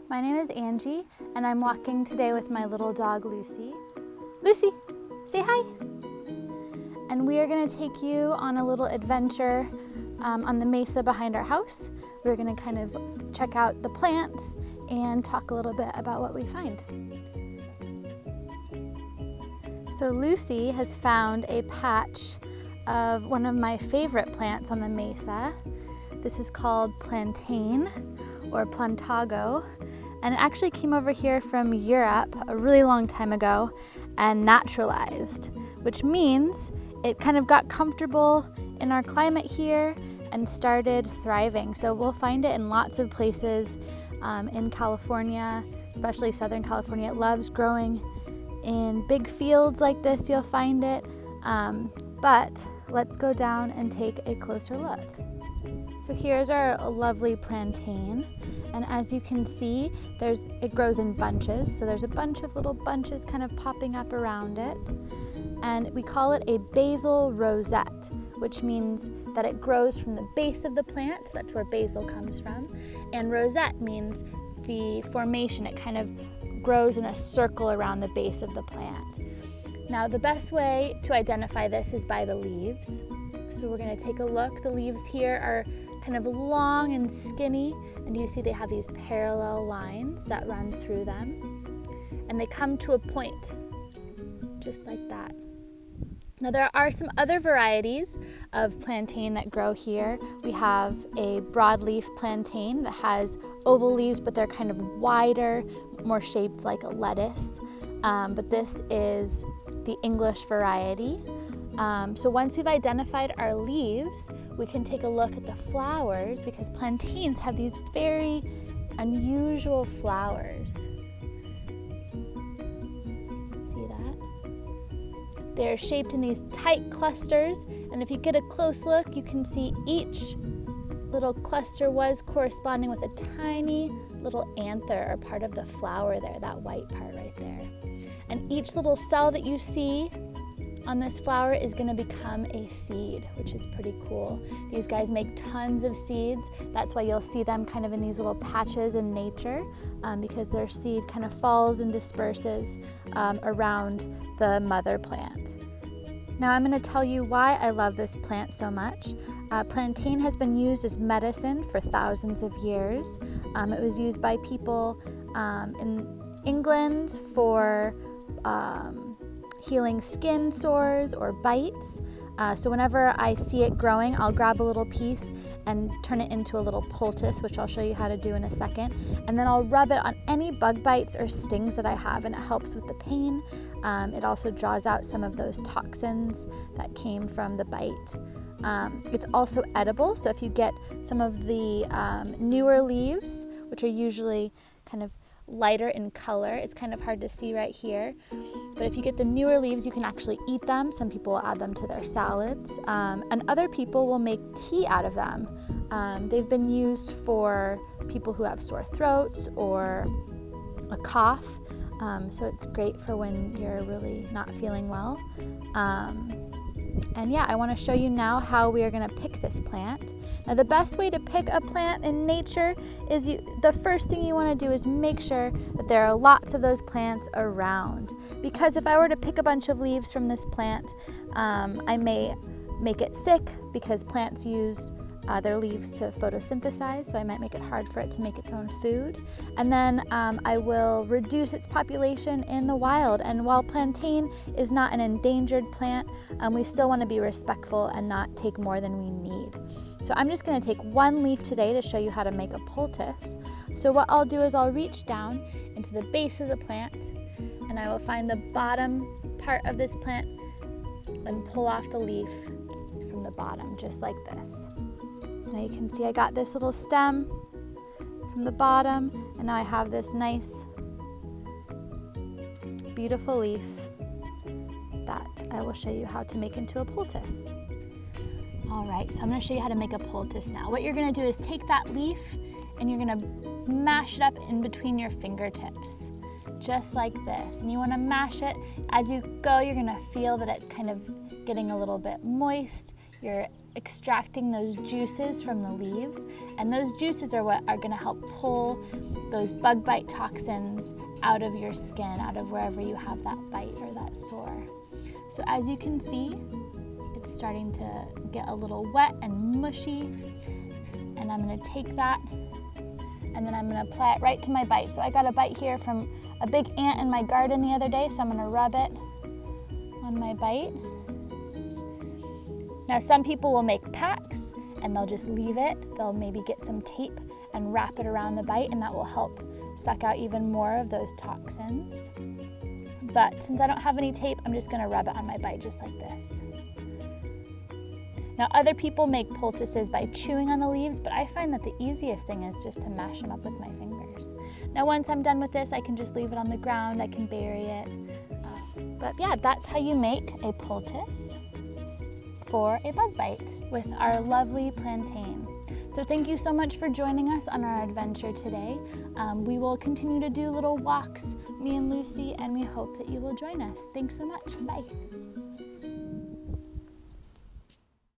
My name is Angie, and I'm walking today with my little dog, Lucy. Lucy, say hi. And we are gonna take you on a little adventure on the mesa behind our house. We're gonna kind of check out the plants and talk a little bit about what we find. So Lucy has found a patch of one of my favorite plants on the mesa. This is called plantain or plantago, and it actually came over here from Europe a really long time ago and naturalized, which means it kind of got comfortable in our climate here and started thriving. So we'll find it in lots of places in California, especially Southern California. It loves growing in big fields like this, you'll find it. But let's go down and take a closer look. So here's our lovely plantain. And as you can see, it grows in bunches. So there's a bunch of little bunches kind of popping up around it. And we call it a basal rosette, which means that it grows from the base of the plant. That's where basil comes from. And rosette means the formation. It kind of grows in a circle around the base of the plant. Now, the best way to identify this is by the leaves. So we're going to take a look. The leaves here are kind of long and skinny, and you see they have these parallel lines that run through them. And they come to a point, just like that. Now, there are some other varieties of plantain that grow here. We have a broadleaf plantain that has oval leaves, but they're kind of wider, more shaped like a lettuce. But this is the English variety. So once we've identified our leaves, we can take a look at the flowers, because plantains have these very unusual flowers. See that? They're shaped in these tight clusters, and if you get a close look, you can see each little cluster was corresponding with a tiny little anther, or part of the flower there, that white part right there. And each little cell that you see on this flower is going to become a seed, which is pretty cool. These guys make tons of seeds. That's why you'll see them kind of in these little patches in nature, because their seed kind of falls and disperses around the mother plant. Now I'm going to tell you why I love this plant so much. Plantain has been used as medicine for thousands of years. It was used by people in England for healing skin sores or bites. So whenever I see it growing, I'll grab a little piece and turn it into a little poultice, which I'll show you how to do in a second. And then I'll rub it on any bug bites or stings that I have, and it helps with the pain. It also draws out some of those toxins that came from the bite. It's also edible, so if you get some of the newer leaves, which are usually kind of lighter in color, it's kind of hard to see right here, but if you get the newer leaves, you can actually eat them. Some people will add them to their salads, and other people will make tea out of them. They've been used for people who have sore throats or a cough, so it's great for when you're really not feeling well. And yeah, I want to show you now how we are going to pick this plant. Now, the best way to pick a plant in nature is the first thing you want to do is make sure that there are lots of those plants around. Because if I were to pick a bunch of leaves from this plant, I may make it sick, because plants use their leaves to photosynthesize, so I might make it hard for it to make its own food. And then I will reduce its population in the wild. And while plantain is not an endangered plant, we still want to be respectful and not take more than we need. So I'm just going to take one leaf today to show you how to make a poultice. So what I'll do is I'll reach down into the base of the plant, and I will find the bottom part of this plant and pull off the leaf from the bottom, just like this. Now you can see I got this little stem from the bottom, and now I have this nice, beautiful leaf that I will show you how to make into a poultice. All right, so I'm gonna show you how to make a poultice now. What you're gonna do is take that leaf and you're gonna mash it up in between your fingertips, just like this. And you wanna mash it. As you go, you're gonna feel that it's kind of getting a little bit moist. Your extracting those juices from the leaves, and those juices are what are going to help pull those bug bite toxins out of your skin, out of wherever you have that bite or that sore. So as you can see, it's starting to get a little wet and mushy, and I'm going to take that and then I'm going to apply it right to my bite. So I got a bite here from a big ant in my garden the other day, so I'm going to rub it on my bite. Now some people will make packs and they'll just leave it. They'll maybe get some tape and wrap it around the bite, and that will help suck out even more of those toxins. But since I don't have any tape, I'm just going to rub it on my bite just like this. Now other people make poultices by chewing on the leaves, but I find that the easiest thing is just to mash them up with my fingers. Now once I'm done with this, I can just leave it on the ground, I can bury it. But yeah, that's how you make a poultice for a bug bite with our lovely plantain. So thank you so much for joining us on our adventure today. We will continue to do little walks, me and Lucy, and we hope that you will join us. Thanks so much. Bye.